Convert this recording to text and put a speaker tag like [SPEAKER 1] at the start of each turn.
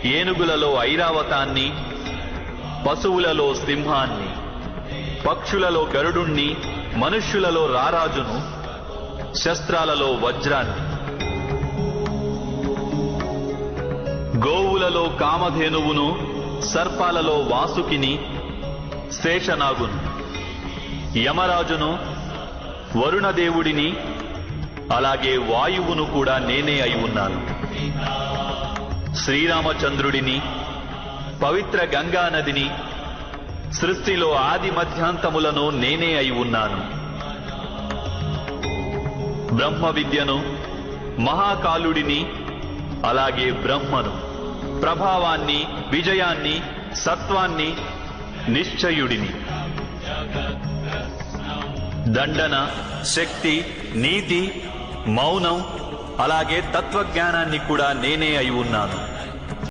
[SPEAKER 1] ఏనుగులలో ఐరావతాన్ని, పశువులలో సింహాన్ని, పక్షులలో గరుడుణ్ణి, మనుష్యులలో రారాజును, శస్త్రాలలో వజ్రాన్ని, గోవులలో కామధేనువును, సర్పాలలో వాసుకిని, శేషనాగును, యమరాజును, వరుణదేవుడిని, అలాగే వాయువును కూడా నేనే అయి ఉన్నాను. శ్రీరామచంద్రుడిని, పవిత్ర గంగా నదిని, సృష్టిలో ఆది మధ్యాంతములను నేనే అయి ఉన్నాను. బ్రహ్మ విద్యను, మహాకాలుడిని, అలాగే బ్రహ్మను, ప్రభావాన్ని, విజయాన్ని, సత్వాన్ని, నిశ్చయుడిని, దండన, శక్తి, నీతి, మౌనం, అలాగే తత్వజ్ఞానాన్ని కూడా నేనే అయి ఉన్నాను.